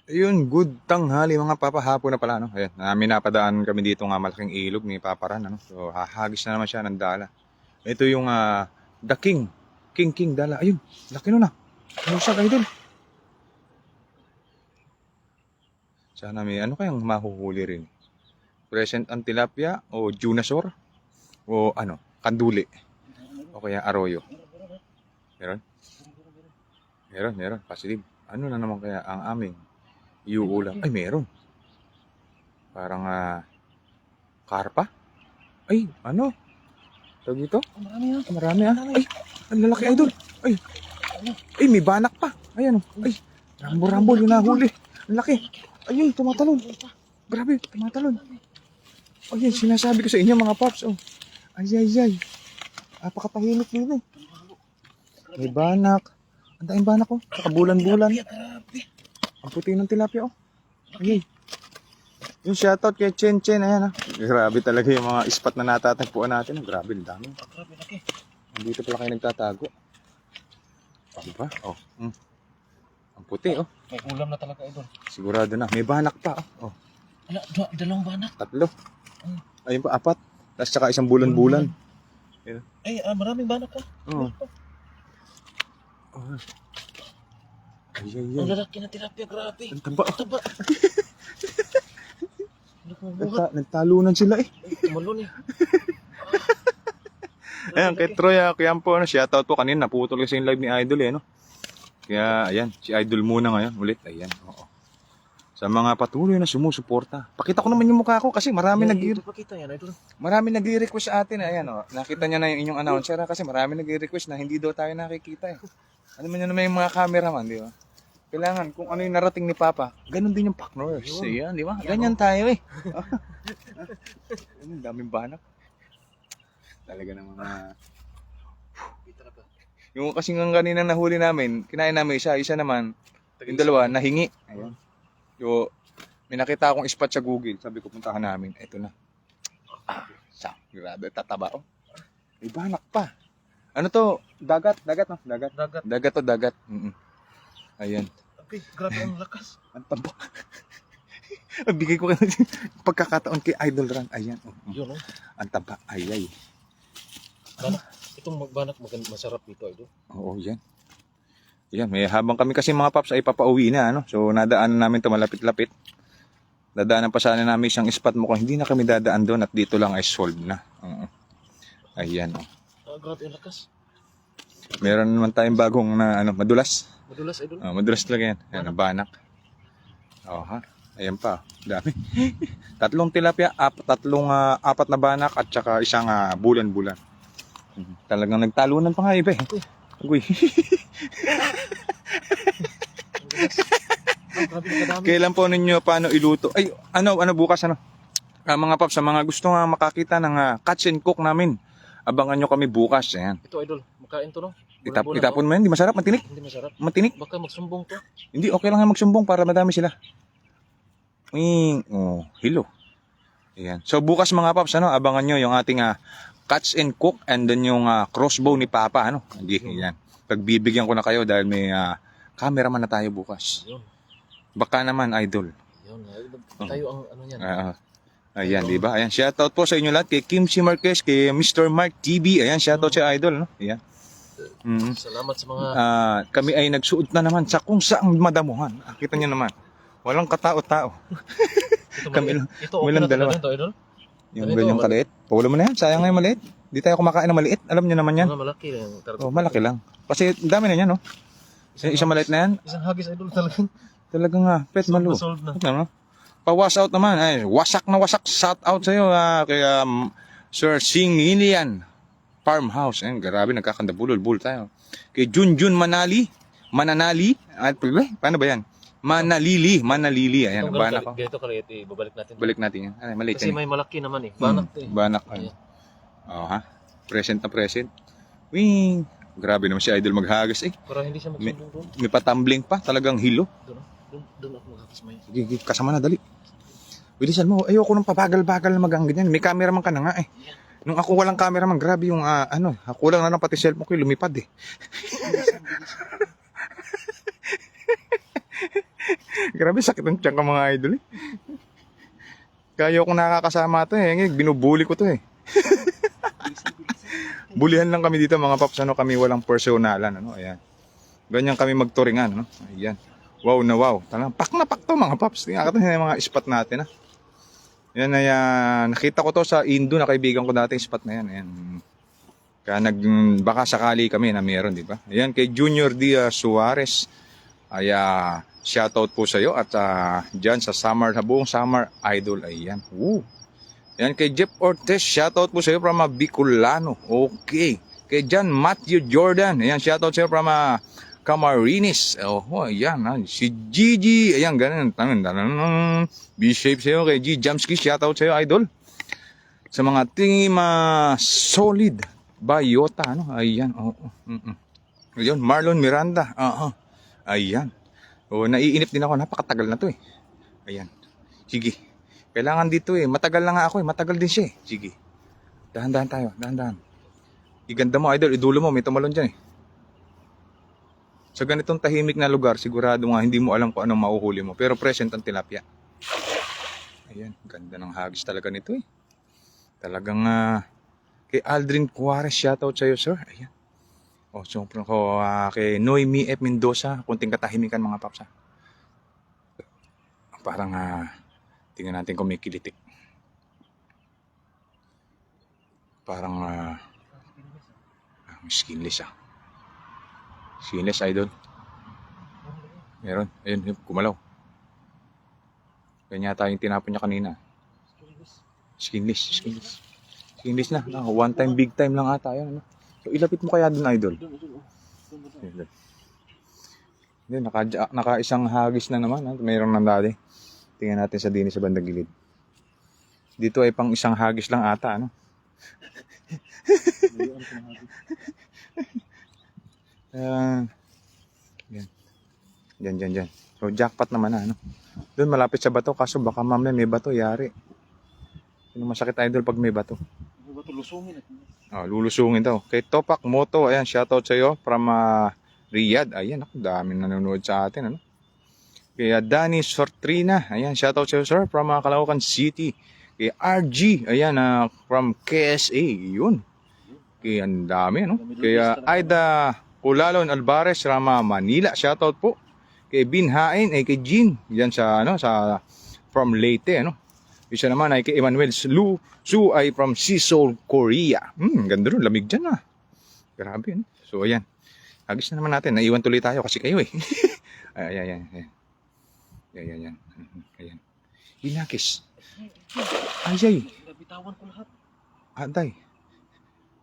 Ayun, good tanghali mga papa, hapon na pala, no? Ayan, namin napadaan kami dito nga malaking ilog ni Papa Ran, ano? So, hahagis na naman siya ng dala. Ito yung The King. King dala. Ayun, laki nun ah. Musag, idol. Sana may ano kayang mahuhuli rin. Present ang tilapia o junasor o ano, kanduli o kaya arroyo. Meron? Meron. Positive. Ano na naman kaya ang aming iuulam? Ay, meron. Parang karpa? Ay, ano? Tawag dito? Marami yan. Marami ah. Ay, ang lalaki idol. Ay, may banak pa. Ayan oh. Ay, rambo-rambo yung nahuli. Ang laki. Ayun, tumatalon. Grabe, tumatalon. Ayun, sinasabi ko sa inyo mga paps. Oh. Ay. Napakatahimik din eh. May banak. Ang daing banak oh. Saka bulan-bulan. Ang puti ng tilapia oh. Ayun. Yung shoutout kay Chen. Ayan ah. Grabe talaga yung mga spot na natatagpuan natin. Grabe, ang dami. Grabe, laki. Dito pala kayo nagtatago. Ano ba? Oh. Ang puti oh. May ulam na talaga, idol. Sigurado na. May banak pa oh. Ala, dalawang banak. 3. Ayun pa, 4. Tapos tsaka isang bulan-bulan. Ay, maraming banak ka. Oo. Ay. Ang lalaki na tilapia, grabe. Ang taba. Ang taba. Hindi ko mabuhat. Nagtalunan sila eh. Tumalon eh. Ayan, kay Troy Quiampo, shoutout po kanina. Naputol kasi yung live ni Idol eh, no? Kaya, ayan, si Idol muna ngayon. Ulit, ayan, oo. Sa mga patuloy na sumusuporta. Pakita ko naman yung mukha ko kasi marami Pakita yan, idol. marami nagre-request sa atin. Ayan, oh. Nakita niya na yung inyong announcer kasi marami nagre-request na hindi daw tayo nakikita eh. Ano man yun naman yung mga cameraman, di ba? Kailangan kung ano yung narating ni Papa, ganun din yung partners. Ayan, di ba? Ganyan tayo eh. Ang daming banak. Talaga ng mga... Yung kasing ang kanina nahuli namin, kinain namin isa naman, yung dalawa, nahingi. Ayan. Yo, may nakita akong spot sa Google. Sabi ko, puntahan namin. Ito na. Grabe, tataba oh. May banak pa. Ano to? Dagat no? Dagat. Ayan. Okay, grabe ang lakas. Ang taba. Bigay ko pagkakataon kay Idol Ran. Ayan. Yun, oh. Ang taba. Ay. Banak. Itong banak masarap dito, idol. Oo, yan. Yan, may habang kami kasi mga paps ay papauwi na, ano? So, nadaanan namin ito malapit-lapit. Dadaanan pa sana namin isang spot mo kung hindi na kami dadaan doon at dito lang ay solved na. Ayan, oh. Grabe ang lakas. Meron naman tayong bagong na, madulas. Madulas, idol. Madulas talaga yan. Ayan, ang banak. Ha? Ayan pa, dami. 3 tilapia, 4 na banak at saka isang bulan-bulan. Talagang nagtalunan pa nga iba eh. Uy. Kailan po ninyo paano iluto? Ay, ano bukas mga paps, sa mga gusto nga makakita ng catch and cook namin. Abangan nyo kami bukas, ayan. Ito, idol. Makain to, no? Itapon mo yan, di masarap, matinik. Hindi masarap. Matinik. Baka magsumbong to. Hindi, okay lang nga magsumbong para madami sila. Hilo. Ayan. So bukas mga paps, abangan nyo yung ating catch and cook and then yung crossbow ni Papa, Hindi, yan. Pagbibigyan ko na kayo dahil may cameraman na tayo bukas. Yun. Baka naman, idol. Yun. Tayo ang ano yan. Ayan, di ba? Ayan, shoutout po sa inyo lahat kay Kim C. Marquez, kay Mr. Mark TV. Ayan, shoutout sa idol, no? Ayan. Salamat sa mga... Kami ay nagsuot na naman sa kung saang madamuhan. Kita niyo naman. Walang katao-tao. Kami lang. Ito, okay na dalawa. Ito, idol. Yung ganyang kaliit. Paulo mo na yan. Sayang nga yung maliit. Di tayo kumakain ng maliit. Alam niyo naman yan. Malaki lang. Malaki lang. Kasi dami na yan, no? Isang maliit na yan. Isang hagis, idol, talagang. Talagang pet malu. Solve na. Pa-wash out naman. Ay, wasak na wasak. Shout out sa iyo kay Sir Singilian Farmhouse. Ayun, grabe, nagkakandabulol-bul tayo. Kay Junjun Manali. Paano ba yan? Manalili. Ayan, ang banak ko. Ganito kaliit, babalik natin. Balik natin yan. Ay, maliit Kasi yan. may malaki naman eh. Banak to eh. Banak. Present na present. Wing. Grabe naman si Idol maghagas eh. Para hindi siya magsumbong doon. May patumbling pa. Talagang hilo. Doon ako maghagas may. Sige, kasama na, dali. Bilisan mo. Ayoko nung pabagal-bagal na magang ganyan. May cameraman ka na nga eh. Nung ako walang cameraman, grabe yung kulang na lang pati cellphone ko lumipad eh. Grabe, sakit ng tiyan ka mga idol eh. Kaya kung nakakasama to eh. Binubuli ko to eh. Bulihan lang kami dito mga paps. Ano, kami walang personalan. Ano, ayan. Ganyan kami magturingan. Ano? Ayan. Wow na wow. Talagang pak na pak to mga paps. Tingnan natin yung mga spot natin. Ha? Yan ay nakita ko to sa Indo na kaibigan ko dating spot na yan. Ayan. Kaya baka sakali kami na meron, di ba? Ayan, kay Junior Diaz Suarez. Ay shoutout po sa iyo at dyan sa buong summer idol. Ayan. Yan kay Jeff Ortiz, shoutout po sa iyo from Bicolano. Okay. Kay John Matthew Jordan, ayan, shoutout sa iyo from Camarines. Ayan. Si Gigi, ayan, ganun. B-shape sa iyo kay G. Jamski, shoutout sa iyo, idol. Sa mga team solid, Bayota, ano? Ayan. Ayan, Marlon Miranda. Ayan. Naiinip din ako, napakatagal na to eh. Ayan. Sige. Kailangan dito eh. Matagal na nga ako eh. Matagal din siya eh. Sige. Dahan-dahan tayo. Dahan-dahan. Iganda mo, idol. Idulo mo. May tumalon dyan eh. Sa ganitong tahimik na lugar, sigurado nga hindi mo alam kung anong mauhuli mo. Pero present ang tilapia. Ayan. Ganda ng hagis talaga nito eh. Talagang kay Aldrin Juarez, shoutout sa'yo, sir. Ayan. Sobrang ko kay Noemi F. Mendoza. Kunting katahimikan mga paps ha. Parang tingnan natin kung may kilitik. Parang skinless Skinless, idol. Meron. Ayun, kumalaw. Ganyan yata yung tinapon niya kanina. Skinless. Skinless na. One time, big time lang ata. Ayan, ano? So, ilapit mo kaya dun, idol. Naka isang hagis na naman. Mayroon nang dati. Tingnan natin sa dini sa bandang gilid. Dito ay pang isang hagis lang ata, ano? Yan. So, jackpot naman na, ano? Doon malapit sa bato, kaso baka mamaya may bato, yari. Sino masakit, idol, pag may bato? May bato, lusungin. Lulusungin daw. Kay Topak Moto, ayan, shoutout sa iyo from Riyadh. Ayan, ako, daming nanonood sa atin, ano? Kay Danny Sortrina, ayan, shoutout sa iyo, sir, from Caloocan City. Kay RG, ayan, from KSA, yun. Kay ang dami, ano? Kay Aida Pulalon Alvarez, Rama Manila, shoutout po. Kay Binhain, kay Jean, yan sa from Leyte, ano? Isa naman ay kay Emmanuel Su ay from Seoul, Korea. Ganda rin, lamig dyan Grabe, ano? So ayan, hagis na naman natin, naiwan tuloy tayo kasi kayo eh. Ayan. Hinakis. Ay. Nabitawan ko lahat. Atay.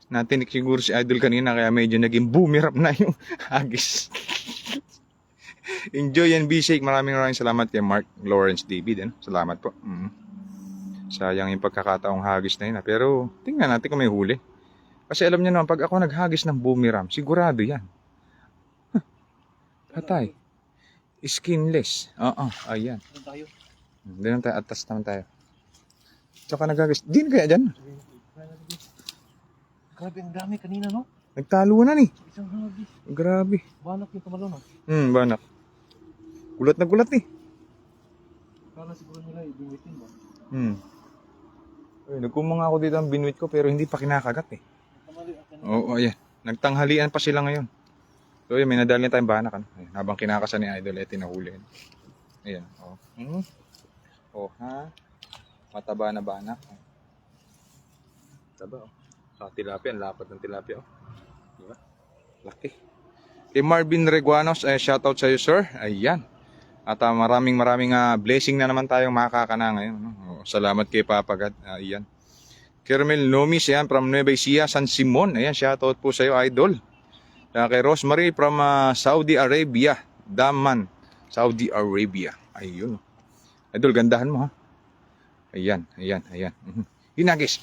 Natinik siguro si idol kanina kaya medyo naging boomerang na yung hagis. Enjoy and be safe. Maraming salamat kay Mark Lawrence David. Salamat po. Sayang yung pagkakataong hagis na yun. Pero tingnan natin kung may huli. Kasi alam niyo naman, pag ako naghagis ng boomerang, sigurado yan. Patay. Skinless. Ayan. Doon tayo, atas naman tayo. Tsaka naghagis. Di na kaya dyan? Grabe, ang dami kanina, no? Nagtalo na ni. Isang hagis. Grabe. Banak yung tumalon, no? Banak. Gulat na gulat eh. Kala siguro nila, ibiwitin ba? Nagkumanga ako dito ang binuit ko pero hindi pa kinakagat eh. Oo, ayan. Nagtanghalian pa sila ngayon. So, may nadali tayong banak. Ano? Ayan, habang kinakasan ni Idol, tinahuli. Ayan. Mataba na banak. Taba, tilapia. Ang lapad ng tilapia, Diba? Laki. Kay Marvin Reguanos, shoutout sa iyo, sir. Ayan. At maraming blessing na naman tayong makakana ngayon. Salamat kay Papa God. Ayan. Kermel Nomis, yan, from Nueva Ecija, San Simon. Ayan, shoutout po sa iyo, idol. Kay Rosemary from Saudi Arabia. Daman, Saudi Arabia. Ayun. Idol, gandahan mo ha. Ayan. Hinagis.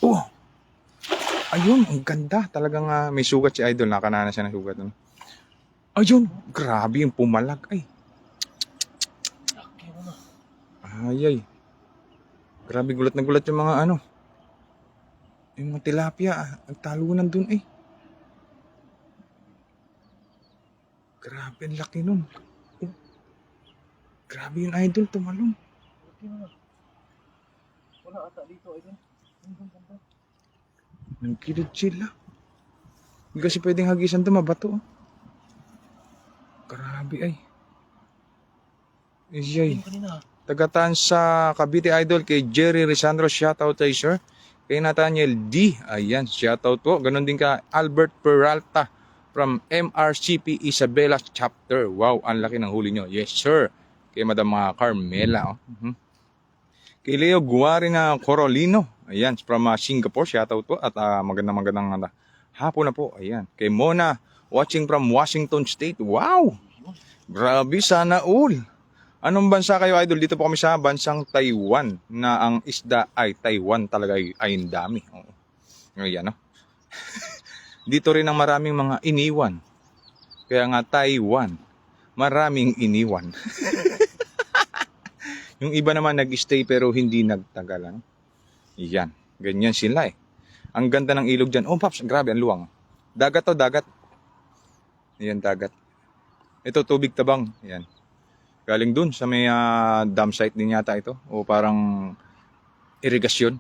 Ayun, ang ganda. Talagang may sugat si idol. Nakanana siya ng sugat. Ayun, grabe yung pumalag. Ay. Grabe, gulat na gulat yung mga yung mga tilapia. Nagtalunan dun eh. Grabe, ang laki nun. Grabe yung idol, tumalong. Wala ata dito, idol. Nagkilid sila. Hindi kasi pwedeng hagisan to, mabato. Oh. Grabe ay. Iyay. Kanina. Tagataan sa Cavite Idol kay Jerry Risandro, shoutout tayo sir. Kay Nathaniel D, ayan, shoutout po. Ganon din ka Albert Peralta from MRCP Isabela Chapter. Wow, ang laki ng huli nyo. Yes sir. Kay Madam Carmela. Oh. Kay Leo Guari na Corolino, ayan, from Singapore, shoutout po. At magandang hapon na po, ayan. Kay Mona, watching from Washington State. Wow, grabe, sana all. Anong bansa kayo, idol? Dito po kami sa bansang Taiwan na ang isda ay Taiwan talaga ay ang dami. Oo. Ayan, no? Dito rin ang maraming mga iniwan. Kaya nga Taiwan, maraming iniwan. Yung iba naman nag-stay pero hindi nagtagal. Ano? Yan, ganyan sila eh. Ang ganda ng ilog dyan. Oh, Paps, grabe, ang luwang. Dagat to, dagat. Ayan, dagat. Ito, tubig tabang. Ayan. Galing dun sa may dam site din yata ito. O parang irigasyon.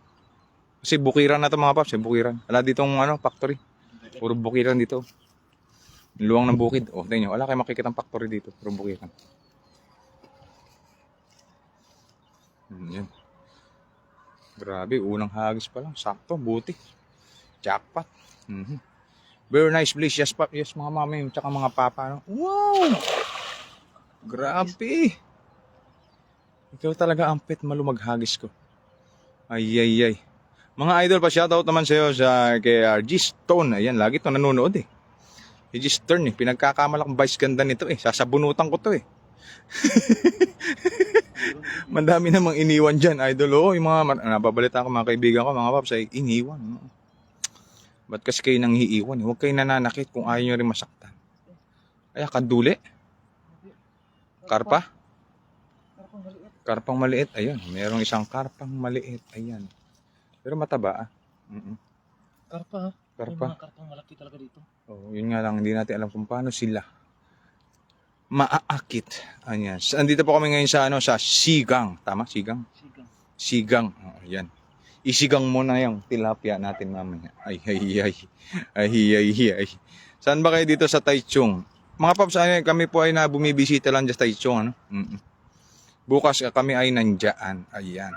Kasi bukiran na ito mga Paps. Bukiran. Wala ditong factory. Puro bukiran dito. Luwang ng bukid. O, tingnan nyo. Wala kayo makikita ng factory dito. Puro bukiran. Yan. Grabe. Unang hagis pa lang. Sakto. Buti. Jackpot. Very nice place. Yes, Pap. Yes, mga mami. Tsaka mga papa. No? Wow! Grabe. Ikaw talaga ang pet malumaghagis ko. Ay, ay, ay. Mga idol, pa shoutout naman sa'yo sa kay RG Stone. Ayan, lagi ito nanonood eh. RG Stone eh. Pinagkakamalak vice ganda nito eh. Sasabunutan ko to eh. Madami namang iniwan dyan, idol. Oo, yung mga nababalita ko, mga kaibigan ko, mga paps ay iniwan. Ba't kasi kayo nang hiiwan eh? Huwag kayo nananakit kung ayaw nyo rin masaktan. Ay, kaduli. Karpa? Karpang maliit. Ayun, mayroong isang karpang maliit. Ayan. Pero mataba ah. Karpa. Karpa. May mga karpang malaki talaga dito. Oh, yun nga lang, hindi natin alam kung paano sila maaakit. Ayan. Andito po kami ngayon sa sa Sigang. Tama? Sigang? Sigang. Oh, ayan. Isigang mo na yung tilapia natin mamaya. Ay, ay, ay. Ay, ay, ay. Saan ba kayo dito sa Taichung? Mga paps, kami po ay bumibisita lang dyan sa Taichung. Ano? Bukas kami ay nandiyan. Ayan.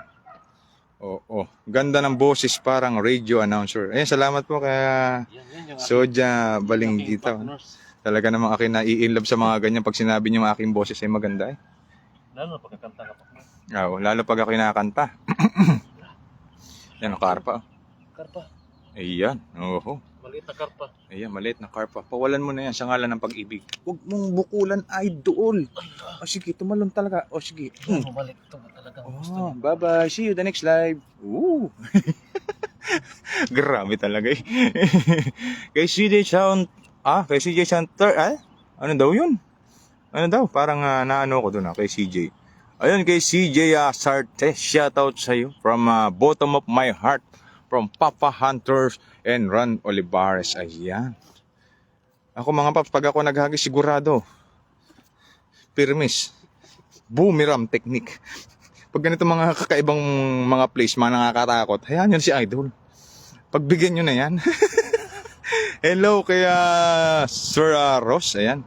Oo. Ganda ng boses, parang radio announcer. Ayan, salamat po kaya Soja Baling dito. Talaga namang akin na-i-inlove sa mga ganyan pag sinabi niyo aking boses ay maganda eh. Lalo pag kakanta ka pa. Oo, lalo pag ako kinakanta. Yan, karpa. Karpa. Ayan, oo. Maliit na karpa. Ayan, maliit na karpa. Pawalan mo na yan sa ngalan ng pag-ibig. Huwag mong bukulan, idol. O sige, tumalon talaga. O sige. Bumalik ito talaga. Oh, bye-bye. See you the next live. Ooh. Grabe talaga eh. Kay CJ Sound. Kay CJ Center. Ano daw yun? Ano daw? Parang naano ko doon kay CJ. Ayun, kay CJ Sarte. Shoutout sa'yo. From bottom of my heart. From Papa Hunters and Ron Olivares. Ayan. Ako mga paps, pag ako naghagis sigurado. Pirmis. Boomerang technique. Pag ganito mga kakaibang mga place, mga nakakatakot, hayaan nyo si Idol. Pagbigyan nyo na yan. Hello kaya Sir Ross. Ayan.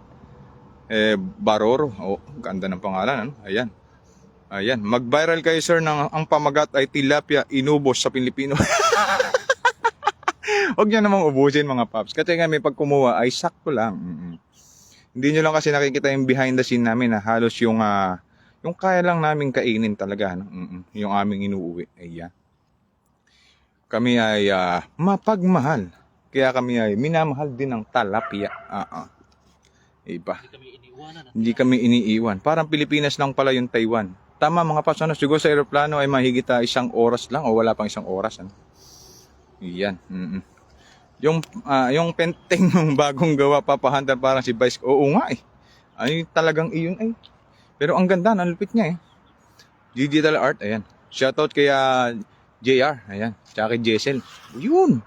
Baroro. Oh, ganda ng pangalan. Ano? Ayan. Ayan. Mag-viral kayo sir ng ang pamagat ay tilapia inubos sa Pilipino. Huwag nyo namang ubusin mga paps. Kasi nga may pagkumuha ay sakto lang. Hindi nyo lang kasi nakikita yung behind the scene namin na halos yung kaya lang namin kainin talaga. No? Yung aming inuuwi. Ayan. Kami ay mapagmahal. Kaya kami ay minamahal din ng talapia. Iba. Hindi kami iniiwan. Parang Pilipinas lang pala yung Taiwan. Tama mga paps. Siguro sa aeroplano ay mahigit 1 oras lang o wala pang 1 oras. Ano? Yan. Yung penteng ng bagong gawa papahanda parang si Vice. Oo nga eh. Ay talagang iyon ay. Pero ang ganda, ang lupit niya eh. Digital art, ayan. Shoutout kay JR, ayan. Tsaka kay Jessel. Yun.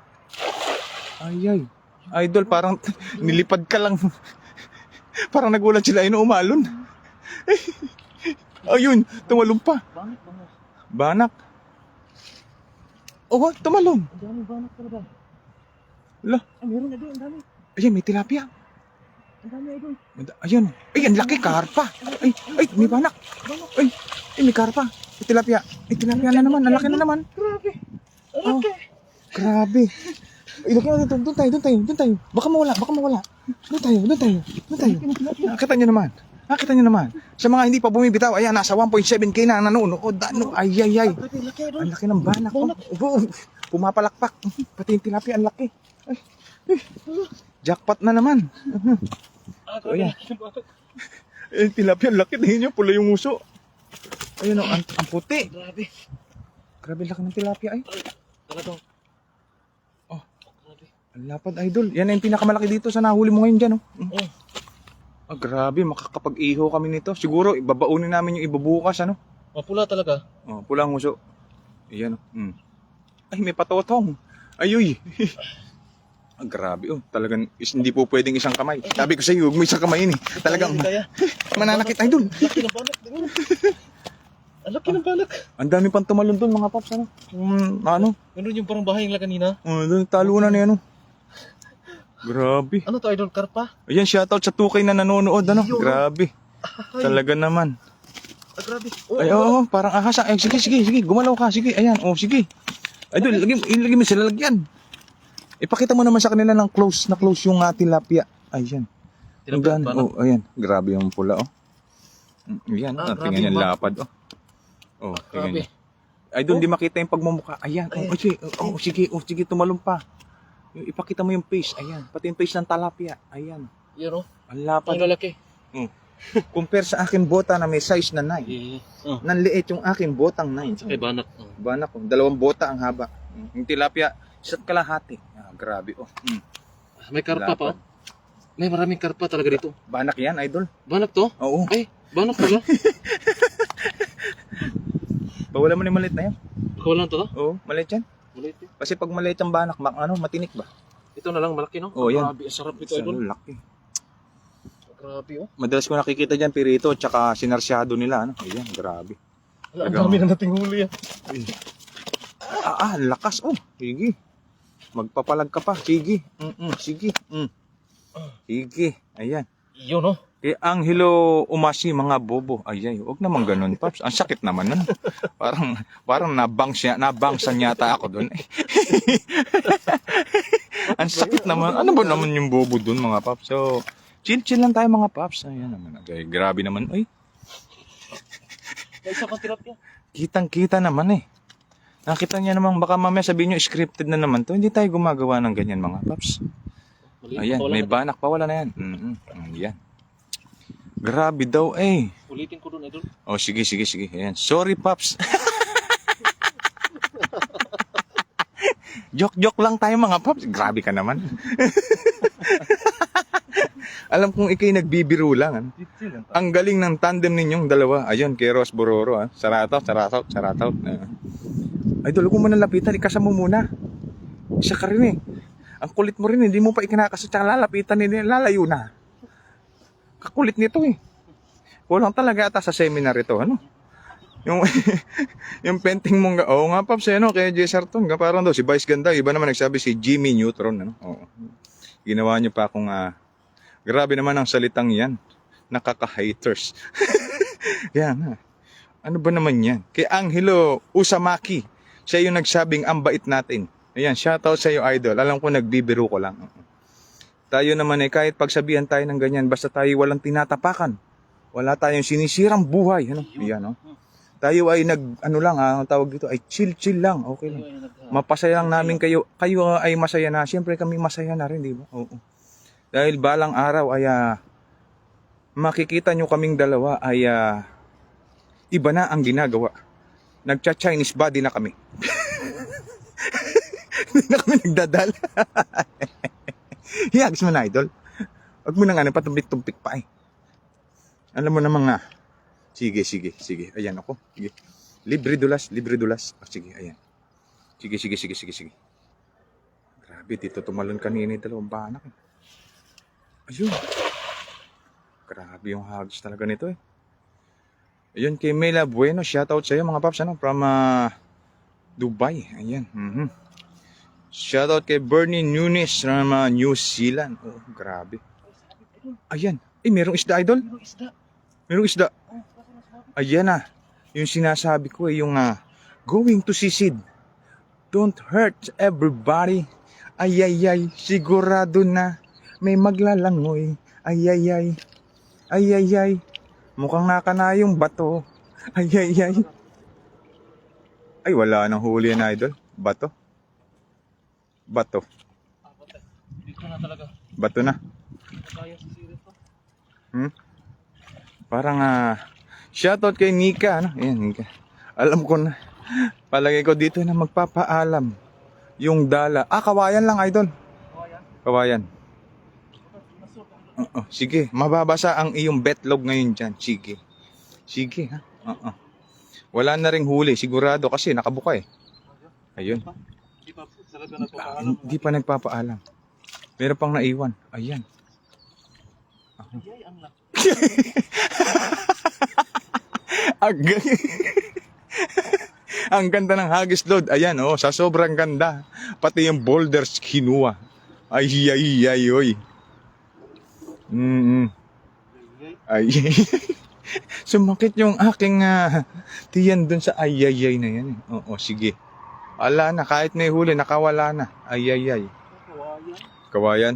Ay. Idol, parang nilipad ka lang. Parang nagulat sila, umalon. Ayun, tumalon pa. Banak, banak. Banak. Oh, tumalon. Ang dami banak talaga. Ala, Ah, meron idol, ang dami. ayan, may tilapia. Ang dami idol. Ayun. Ay, ang laki, karpa. Ay, may banak. Ay, may karpa. May tilapia. Ay, tilapia na naman. Ang laki na naman. Grabe. Ang Oh, laki. grabe. Ilagyan natin doon tayo. Baka mawala. Doon tayo. Nakita nyo naman. Sa mga hindi pa bumibitaw, ayan, nasa 1.7K na nanonood. Ano, ay. Grabe, laki idol. Ang laki ng banak. Oh, pumapalakpak. Pati yung tilapia, ang laki. Ay. Jackpot na naman. Ah, Oh, ayan. laki ng banak. Eh, tilapia, ang laki. Tingin nyo, pula yung uso. Ayun, ang puti. Grabe. Grabe, laki ng tilapia, ay. Talagang. Oh. Grabe. Ang lapad, idol. Yan yung pinakamalaki dito sa nahuli mo ngayon dyan, oh. Oh. Ah, grabe, makakapag-iho kami nito. Siguro, ibabaunin namin yung ibabukas, ano? Mapula talaga. Oh, pulang uso. Ayan, oh. Ay, may patotong. Ayuy. Ah, grabe, oh. Talagang hindi po pwedeng isang kamay. Sabi ko sa iyo, huwag mo isang kamay eh. Talagang Hindi kaya. mananakit, idol. Laki ng banak. Ang laki ng banak. Ang dami pang tumalon doon, mga paps, ano? Ano? Meron yung parang bahay nila kanina. Oh, doon, talunan na yan, oh. Grabe. Ano to idol? Karpa? Ayan, shoutout sa 2K na nanonood, ano? Ayun. Grabe. Ay, Talaga naman. ah, grabe. Ay, oo, parang ahas. Ay, sige. Gumalaw ka, sige. Ayan, oh, sige. Idol, ilagay mo sila lagyan. Ipakita mo naman sa kanila ng close yung tilapia. Ayan. Tilapia, Ang banak. oh, ayan. Grabe yung pula, oh. Ayan, Ah, tingnan grabe yung ba? lapad, oh. Oh, tingnan Grabe. niyo. Idol, di makita yung pagmumukha. Ayan, oh, sige, tumalon pa. Ipakita mo yung face, ayan. Pati yung face ng talapia, ayan. Yan o. Ang lapad. Ang lalaki. Compare sa akin bota na may size na 9. Oh. Nanliit yung aking botang 9. Kay banak. Oh. Banak ko, 2 bota ang haba. Yung tilapia, isa't kalahati. Ah, grabe, oh. May karpa pa. Lapad. May maraming karpa talaga dito. Banak yan, idol. Banak to? Oo. Ay, banak pala. Pawala mo na yung maliit na yan. Kawalan to to? Oo, maliit yan. Maliit yun. Kasi pag maliit ang banak, matinik ba? Ito na lang malaki no? Oh, yan. Grabe, ang sarap nito Sa idol. laki. Grabe oh. Madalas ko nakikita dyan, pirito, tsaka sinarsyado nila, ano? Ayan, grabe. Ang dami na nating huli ah. Lakas, oh. Sige. Magpapalag ka pa, sige. Sige. Sige, ayan. Yun oh. Kay Angelo Umasi, mga bobo. Ayay, huwag naman ganun, Paps. Ang sakit naman nun. Parang nabangsan yata ako dun. Ang sakit naman. Ano ba naman yung bobo dun, mga Paps? So, chill lang tayo, mga Paps. Ayan naman. Okay, grabe naman. Ay, May isa pang tilapia. kitang-kita naman eh. Nakita niya naman, baka mamaya sabihin nyo, scripted na naman to. Hindi tayo gumagawa ng ganyan, mga Paps. Maliit Ayan, pa, wala may na. banak pa, wala na yan. Ayan. Grabe daw eh. Ulitin ko dun idol. Oh, sige. Ayan. Sorry, Paps. Joke lang tayo, mga Paps. Grabe ka naman. Alam kong ikay nagbibiro lang. Ano? Ang galing ng tandem ninyong dalawa. Ayun, kay Ross Bororo. Sarataw. Idol, kung mo nalapitan, ikasama mo muna. Isa ka rin eh. Ang kulit mo rin, hindi mo pa ikinakasa. Tsaka lalapitan nila, lalayo na. Kakulit nito eh. Kulang talaga ata sa seminar ito, ano? Yung yung painting mong, nga Paps, ano, kay Jay Sarton, parang daw si Vice Ganda, iba naman nagsabi si Jimmy Neutron, ano? Oo. Ginawa niyo pa akong, grabe naman ang salitang yan. Nakaka-haters. Yan, ano ba naman yan? Kay Angelo Usamaki, siya yung nagsabing ang bait natin. Ayan, shoutout sa iyo, idol. Alam ko nagbibiro ko lang. Tayo naman kahit pagsabihan tayo ng ganyan, basta tayo walang tinatapakan. Wala tayong sinisirang buhay. Ano? Yan, no? Tayo ay tawag dito, ay chill lang. Okay lang. Mapasaya lang namin kayo. Kayo ay masaya na. Siyempre kami masaya na rin, di ba? Oo. Dahil balang araw ay makikita nyo kaming dalawa ay iba na ang ginagawa. Nagcha-Chinese body na kami. Hindi na kami nagdadala. Hiyagis mo na, idol. Huwag mo nang patumpik-tumpik pa eh. Alam mo naman nga. Sige. Ayan ako. Sige. Libre dulas. Sige, ayan. Sige. Grabe, dito tumalon kanina yung dalawang banak eh. Ayun. Grabe yung hagis talaga nito eh. Ayun, kay Mela Bueno, shoutout sa iyo mga paps, ano, from Dubai. Ayan. Shoutout kay Bernie Nunes from New Zealand. Oh, grabe. Ayan. Merong isda, idol? Pero isda. Merong isda. Oh, kaso nasabi. Ayan na. Yung sinasabi ko yung going to sisid. Don't hurt everybody. Ayayay, sigurado na may maglalangoy. Ayayay. Ayayay. Mukhang naka na yung bato. Ayayay. Ay, wala nang huli na, idol. Bato. Bato. Patay. Dito na talaga. Bato na. Kaya si Siri to. Parang shoutout kay Nika, ano? Ayan, Nika. Alam ko na. Palagay ko dito na magpapaalam yung dala. Kawayan lang, idol. Kawayan. Kawayan. Nasok. Sige, mababasa ang iyong betlog ngayon dyan. Sige. Sige, ha? Wala na ring huli, sigurado kasi nakabuka eh. Ayun. Di pa talaga nagpapaalam. Hindi pa nagpapaalam. Meron pang naiwan. Ayan. Yay, ang laki. Ang ganda ng hagis load. Ayan, sa sobrang ganda. Pati yung boulders kinuha. Ay, oy. Ay. Sumakit yung aking tiyan dun sa ayayay na yan. Oo, sige. Ala na, kahit may huli, nakawala na. Ayayay. Kawayan. Kawayan.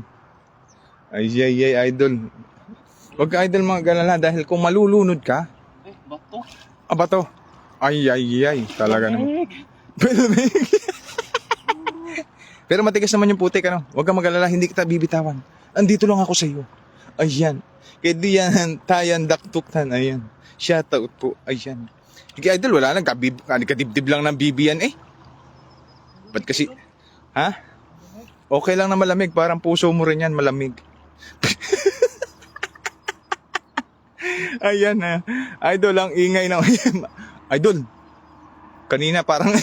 Ayayay, idol. Huwag ka, idol, mga galala dahil kung malulunod ka, Bato. bato. Ayayay. Talaga naman. Pero matigas naman yung putik, ano? Huwag kang mag-alala, hindi kita bibitawan. Andito lang ako sa iyo. Ayan. Kaya diyan, tayan, daktuktan. Ayan. Shoutout po. Ayan. Sige, idol, wala lang. Kadibdib lang ng bibiyan eh. Ba't kasi, ha? Okay lang na malamig. Parang puso mo rin yan, malamig. Ayan na. Idol, ang ingay na. Idol, kanina parang...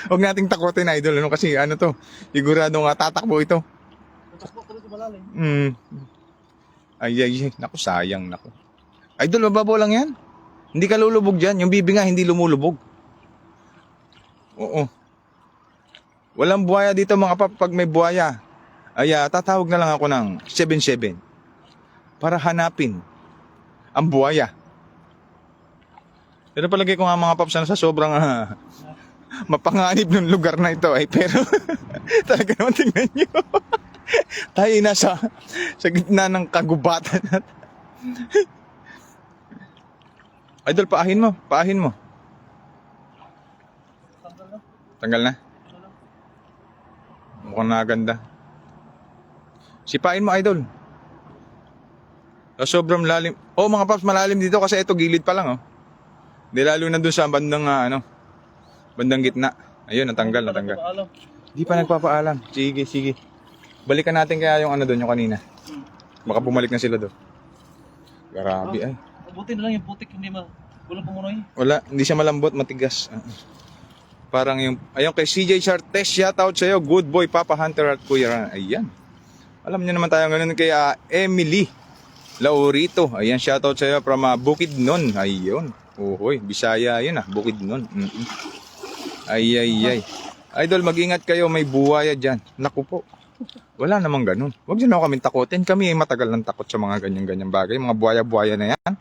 Huwag nating takutin, idol. Ano kasi, ano to? Sigurado nga tatakbo ito. Natakbo talaga malalim. Ay. Naku, sayang, naku. Idol, mababaw lang yan. Hindi ka lulubog dyan. Yung bibi nga, hindi lumulubog. Oo. Walang buhaya dito, mga pap. Pag may buhaya, tatawag na lang ako ng 77 para hanapin ang buhaya. Pero palagay ko nga, mga paps, sa sobrang mapanganib ng lugar na ito ay pero talaga naman tingnan nyo. Tayo nasa sa gitna ng kagubatan natin. Idol, paahin mo. Tanggal na? Mukhang naganda. Sipain mo, idol. Sobrang lalim. Mga paps, malalim dito kasi ito gilid pa lang, Di lalo na dun sa bandang bandang gitna. Ayun, natanggal. Di pa nagpapaalam. Sige. Balikan natin kaya yung doon, yung kanina. Baka bumalik na sila doon. Grabe ay. Buti na lang yung putik, hindi walang pumunoy. Wala, hindi siya malambot, matigas. Parang yung, ayun kay CJ Chartes, shoutout sa'yo. Good boy, Papa Hunter at Kuya Ran. Ayan. Alam niyo naman tayo ganun kay Emily Laurito. Ayan, shoutout sa'yo from Bukidnon. Ayun. Uhoy, Bisaya yun Bukidnon. Ay. Idol, mag-ingat kayo, may buhaya dyan. Naku po. Wala namang ganun. Huwag nyo na kami takutin. Kami ay matagal ng takot sa mga ganyan-ganyan bagay. Mga buhaya-buhaya na yan.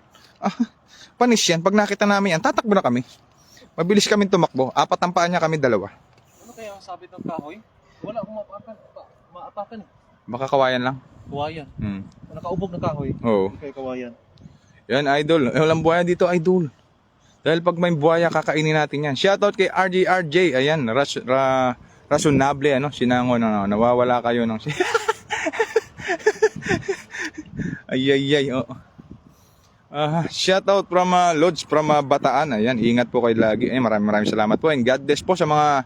Panis yan. Pag nakita namin yan, tatakbo na kami. Mabilis kami tumakbo. 4 ang paa niya, kami 2. Ano kaya ang sabit ng kahoy? Wala akong maapakan. Baka kawayan lang. Kawayan. Nakaubog na kahoy. Oo. Hindi kayo kawayan. Yan, idol. Walang buhaya dito, idol. Dahil pag may buhaya, kakainin natin yan. Shoutout kay RJ. Ayan, rasunable, sinangon, nawawala kayo ng... Ay, oo. Shoutout from Lodge, from Bataan. Ayan, ingat po kayo lagi. Maraming salamat po. And God bless po sa mga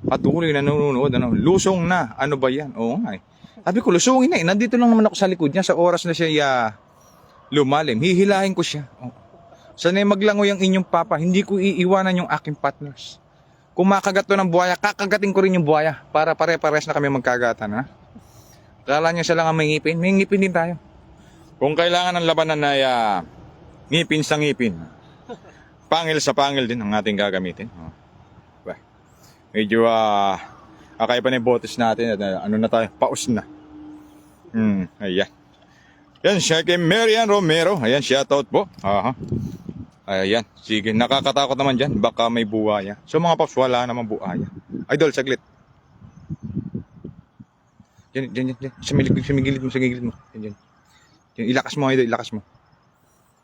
patuloy na nanonood. Lusong na. Ano ba yan? Oo nga Sabi ko, lusungin na Nandito lang naman ako sa likod niya. Sa oras na siya lumalim. Hihilahin ko siya. Sanay maglangoy ang inyong papa. Hindi ko iiwanan yung aking partners. Kung makagat to ng buhaya, kakagatin ko rin yung buhaya. Para pare-pares na kami magkagatan. Kala niya siya lang ang may ngipin. May ngipin din tayo. Kung kailangan ng labanan na Ngipin sa ngipin. Pangil sa pangil din ang ating gagamitin. Oh. Ba. Medyo kakaiba na yung botes natin at ano na tayo, paus na. Ayan. Yan siya kay Marian Romero. Ayan, shoutout po. Aha. Ayan, sige. Nakakatakot naman dyan. Baka may buhaya. So mga paps, wala naman buhaya. Idol, saglit. Yan. Sa gilid mo. Yan. Ilakas mo, idol, ilakas mo.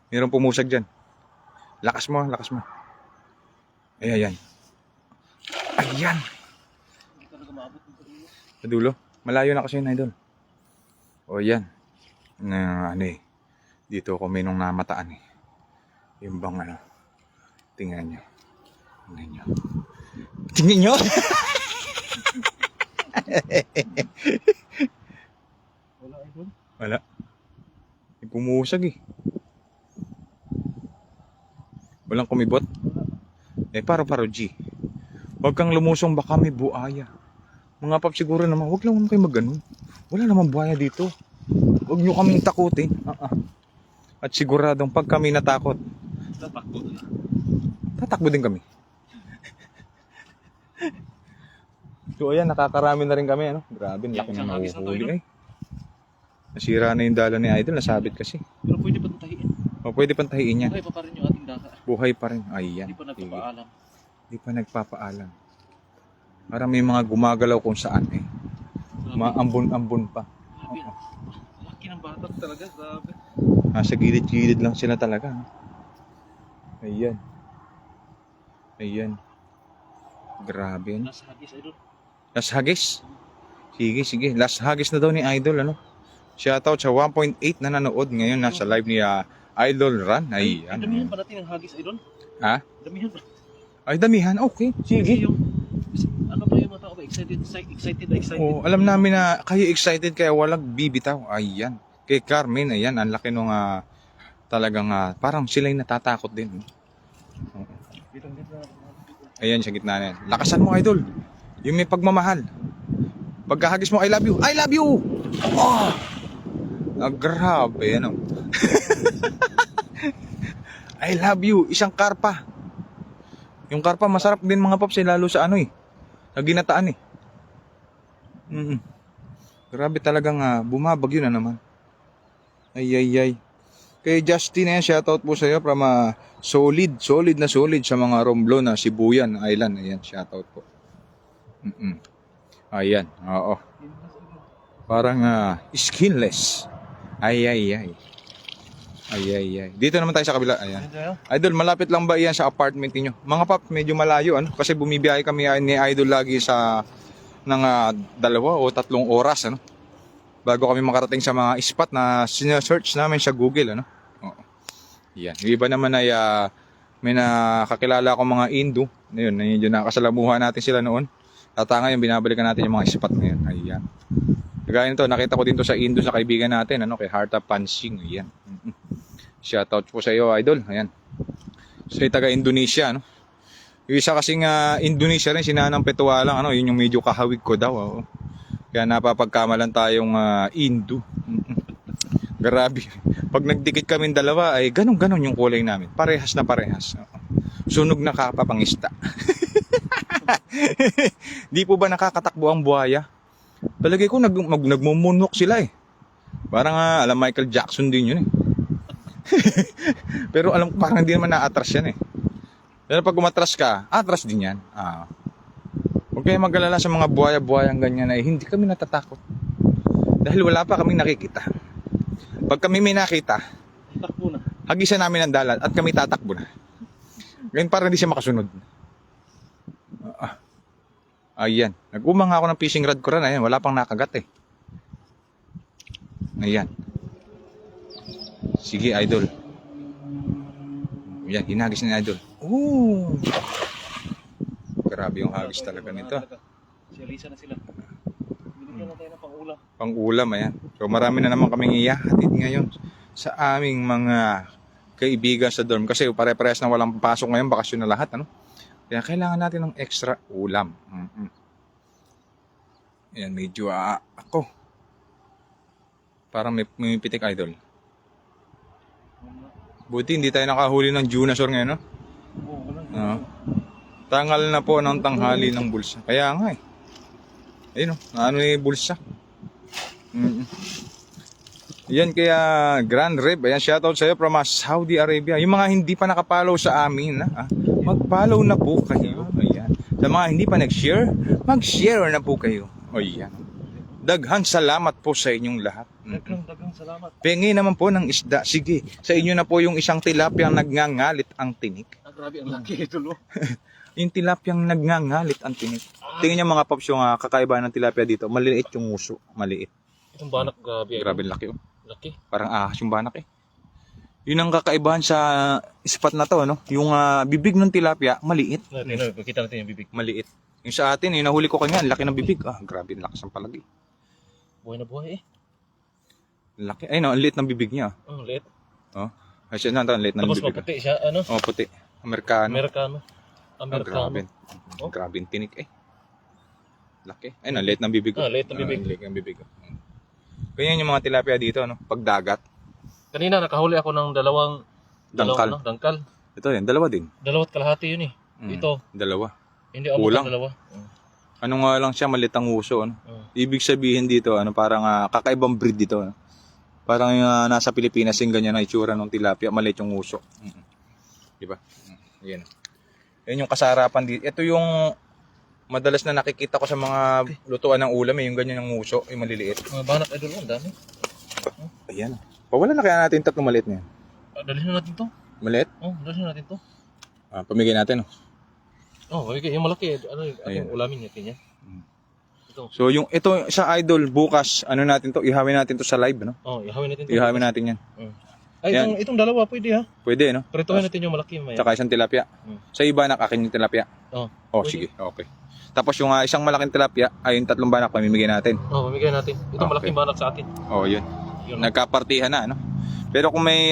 Mayroong pumusag dyan. Lakas mo. Ayan. Ayan. Sa dulo. Malayo na kasi yun, idol. O yan. Dito ako may nung namataan eh. Yung bang ano. Tingnan nyo. Wala idol. Wala. May pumusag eh. Walang kumibot. Paro G. Huwag kang lumusong, baka may buhaya. Mga pap, siguro naman, huwag lang kayo mag-ganun. Wala namang buhaya dito. Huwag nyo kaming takutin. At siguradong pag kami natakot, tatakbo din kami. So ayan, nakakarami na rin kami. Ano? Grabe, laki na nahuhuli. Nasira na yung dala ni Idol, nasabit kasi. Pero pwede pa tahiin. Pwede pantahiin niya. Buhay pa rin yung ating daka. Buhay pa rin. Ayan. Hindi pa nagpapaalam. Hindi pa nagpapaalam. Para may mga gumagalaw kung saan eh. Maambon-ambon pa. Grabe. Laki ng batak talaga. Grabe. Nasa gilid-gilid lang sila talaga. Ayan. Grabe. Nasa hagis idol. Last hagis? Sige. Last hagis na daw ni Idol. Ano? Shoutout sa 1.8 na nanood ngayon. Nasa live ni Idol Run. Ayan. Damihan pa natin ang hagis idol. Ha? Damihan pa. Ay, damihan. Okay. Sige. Ano ba yung mga tao ba? Excited. Oh, alam namin na kayo excited kaya walang bibitaw. Ayan. Kay Carmen, ayan. Ang laki nung talagang parang sila'y natatakot din. Ayan, sa gitna na yan. Lakasan mo, Idol. Yung may pagmamahal. Pagkahagis mo, I love you. I love you! Oh! Grabe, ano? I love you. Isang karpa. Yung karpa, masarap din mga paps, lalo sa sa ginataan eh. Grabe talagang bumabagyo na naman. Ay. Kay Justin, shoutout po sa iyo from solid sa mga Romblon na Sibuyan Island. Ayan, shoutout po. Ayan, oo. Parang skinless. Ay. Dito naman tayo sa kabila. Ayan. Idol, malapit lang ba iyan sa apartment niyo? Mga pap, medyo malayo ano kasi bumibiyahe kami ni Idol lagi sa ng 2 o 3 oras ano. Bago kami makarating sa mga spot na sinesearch namin sa Google ano. Oo. Yan. Yung iba naman ay may nakakilala akong mga Indo. Ayun, medyo nakasalamuhan natin sila noon. At ngayon binabalikan natin yung mga spot ngayon. Ayan. Kagaya nito, nakita ko dito sa Indo sa kaibigan natin ano kay Harta Pansing. Ayan. Shoutout po sa iyo, Idol. Ayan. So, taga Indonesia, no? Yung isa kasing Indonesia rin, sinanang Petualang, ano, yun yung medyo kahawig ko daw. Oh. Kaya napapagkamalan tayong Indo. Grabe. Pag nagdikit kami dalawa, ay ganun-ganon yung kulay namin. Parehas na parehas. Sunog na kapapangista. Di po ba nakakatakbo ang buhaya? Palagay ko nagmumunok sila eh. Parang alam Michael Jackson din yun eh. Pero alam ko parang hindi naman na-atras yan eh. Pero pag umatras ka, atras din yan. Huwag kayo mag-alala sa mga buhaya-buhayang ganyan ay hindi kami natatakot. Dahil wala pa kaming nakikita. Pag kami may nakita, takbo na. hagisan namin ang dalat at kami tatakbo na. Ganyan para hindi siya makasunod. Ayan. Nag-umang ako ng fishing rod ko rin. Ayan, wala pang nakagat eh. Ayan. Sige, Idol. Yan, hinagis ni Idol. Oh! Grabe yung hagis talaga nito. Si Alisa na sila. Binigyan na tayo ng pang-ulam. Pang-ulam, ayan. So marami na naman kaming iyahatid ngayon sa aming mga kaibigan sa dorm. Kasi pare-parehas na walang pasok ngayon, bakasyon na lahat. Ano? Kaya kailangan natin ng extra ulam. Ayan, medyo ako. Parang may pitik, Idol. Buti hindi tayo nakahuli ng Junasor ngayon, no? Oo, wala. Oo. Tangal na po ng tanghali ng bulsa. Kaya nga eh. Ayun, ano yung bulsa. Yan kaya Grand Rev. Ayan, shoutout sa'yo from Saudi Arabia. Yung mga hindi pa nakapollow sa amin, mag-follow na po kayo. Ayan. Sa mga hindi pa nag-share, mag-share na po kayo. O yan. Daghang salamat po sa inyong lahat. Dagang salamat. Pengi naman po ng isda. Sige, sa inyo na po yung isang tilapia nagngangalit ang tinik. Grabe, ang laki idol. Yung tilapiyang nagngangalit ang tinik. Tingnan niyo mga paps yung kakaiba ng tilapia dito. Maliit yung nguso. Maliit. Itong banak, grabe. Grabe laki oh. Laki. Parang ahas yung banak eh. Yun ang kakaibahan sa spot na to, no? Yung bibig ng tilapia, maliit. Kita natin yung bibig. Maliit. Yung sa atin, yung nahuli ko kanya, ang laki ng bibig. Grabe, ang lakas ng palagi. Buhay na buhay eh. Laki. Ay no, ang liit ng bibig niya. Oh, liit. Oh. Ay siya na, ang liit ng Tapos bibig. maputi siya, ano? Oh, puti. Amerikano. Amerikano. Grabe. Oh. Grabe yung tinik eh. Laki. Ay no, liit ng bibig. Liit ng bibig. Liit ng bibig. Ganyan yung mga tilapia dito, no? Pagdagat. Kanina nakahuli ako ng dalawang Dangkal. dangkal. Ito yan, dalawa din. Dalawat kalahati yun eh. Ito. Dalawa. Hindi ako Kulang. dalawa. Ano nga lang siya, maliit ang uso. Ano? Ibig sabihin dito, ano, parang kakaibang breed dito. Ano? Parang nasa Pilipinas yung ganyan na itsura ng tilapia, maliit yung uso. Diba? Yan. Yan yung kasarapan dito. Ito yung madalas na nakikita ko sa mga lutuan ng ulam, yung ganyan yung uso, yung maliliit. Mga banak idol, ang dami. Ayan. Pawalan na kaya natin tatlong maliit na yan. Dalhin na natin to. Maliit? Dalhin na natin to. Pamigay natin. Yung malaki, Ayan. ulamin natin yan. Ito. So yung ito sa idol bukas, ano natin to, ihawin natin to sa live, no? Ihawin natin to. Ihawin natin yan. Ay, Yan. itong dalawa pwede ha. Pwede, no? Pretohin natin yung malaki maya. Tsaka isang tilapia. Sa iba akin yung tilapia. Oh, Pwede. sige. Okay. Tapos yung isang malaking tilapia, ay yung tatlong banak pamimigay natin. Mamigay natin. Itong Okay. malaking banak sa atin. Yun. Yun. Nagkapartihan na, ano? Pero kung may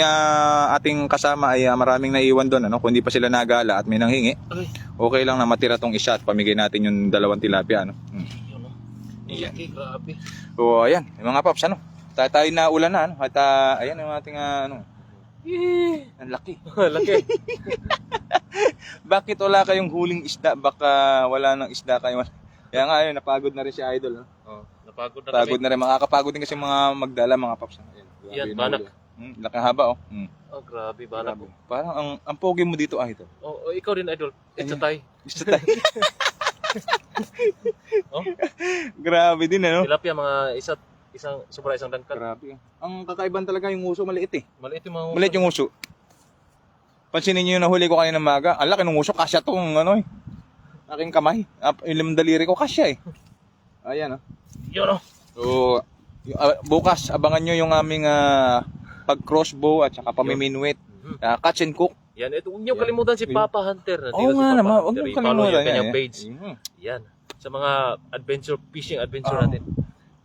ating kasama ay maraming naiwan doon, ano? Kung hindi pa sila nagala at may nanghingi, Ay, okay lang na matira tong isa at pamigay natin yung dalawang tilapia, ano? yun o. Iyan. Malaki, grabe. So, ayan. Yung mga paps, ano? Tayo na ulan na, ano? At ayan yung ating, ano? Ang laki. Laki. Bakit wala kayong huling isda? Baka wala nang isda kayo. Kaya nga, ayun, napagod na rin si Idol, no? Napagod na Pagod kami. na rin. Makakapagod din kasi mga magdala, mga paps. Ayan, grabe Yan, yung banak. huli. Laking haba, oh. Grabe, banak. Grabe. Parang ang pogi mo dito, Idol. Ikaw din, idol. It's a tie. Gusto tayo. Grabe din, ano? Tilapia, mga isang dangkal. Grabe. Ang kakaiban talaga yung uso, maliit eh. Maliit yung mga Maliit yung uso. Pansinin niyo yung nahuli ko kanina ng maga. Ang laki ng uso, kasya tong ano eh. Aking kamay. Yung daliri ko, kasya eh. Ayan, oh. Yun o. So, bukas, abangan nyo yung aming pag-crossbow at saka pamiminwit. Catch and cook. Yan, ito. Huwag niyo kalimutan si Papa Hunter. Oo nga naman, huwag nyo I-follow kalimutan yung kanyang yan. page. Yan. Sa mga fishing adventure natin.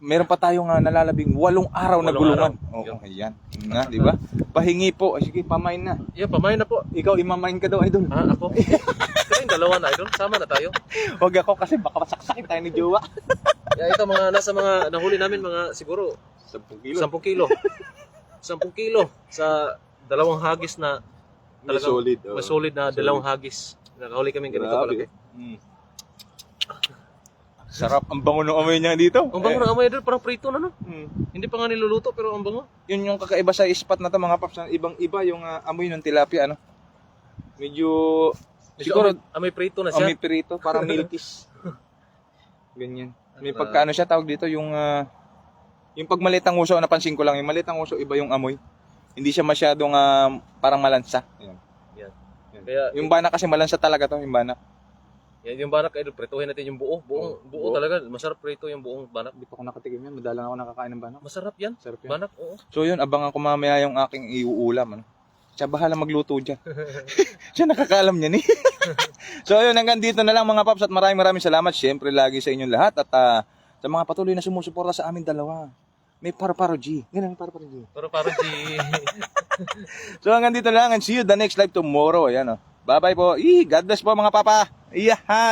Meron pa tayong nalalabing 8 araw na 8 gulungan. araw. Oo, ayan. Na, di ba? Pahingi po. Sige, pamain na. Yan, pamain na po. Ikaw, imamain ka daw, Idol. Ako? Kasi yung dalawa na, idol. Sama na tayo. Huwag ako kasi baka masaksakin tayo ni Jowa. Ito nasa mga nahuli namin mga siguro 10 10 kilo. 10 kilo sa dalawang hagis na talagang solid. mas solid na dalawang hagis. Nakahuli kami ganito kalaki. Sarap. Ang bango ng amoy niya dito. Ang bango ng amoy idol, parang prito na no. Hindi pa nga niluluto pero ang bango. Yun yung kakaiba sa spot na to mga paps. Ibang-iba yung amoy ng tilapia, ano? Medyo siguro amoy prito na siya. amoy pirito, parang milkish. Ganyan. May pagkaano siya tawag dito, yung pag maliit ang uso, napansin ko lang, yung maliit ang uso, iba yung amoy. Hindi siya masyadong parang malansa. Ayan. Yan. Yan. Kaya Yung banak kasi malansa talaga to, yung banak. yan yung banak idol, prituhin natin yung buo. Buo talaga, masarap prito yung buong banak. Hindi pa ako nakatikim yan, madalang ako nakakain ng banak. Masarap yan. Sarap yan. Banak, oo. So yun, abangan ko mamaya yung aking iuulam. Ano? Siya bahala magluto dyan. Siya nakakaalam niyan eh. So yun, hanggang dito na lang mga paps at maraming salamat. Siyempre lagi sa inyong lahat at sa mga patuloy na sumusuporta sa amin dalawa. May Paro-Paro G. Ganun, Paro-Paro G. Pero parang si So hanggang dito na lang and see you the next live tomorrow. Ayan, oh. Bye-bye po. God bless po mga papa. Iyahan!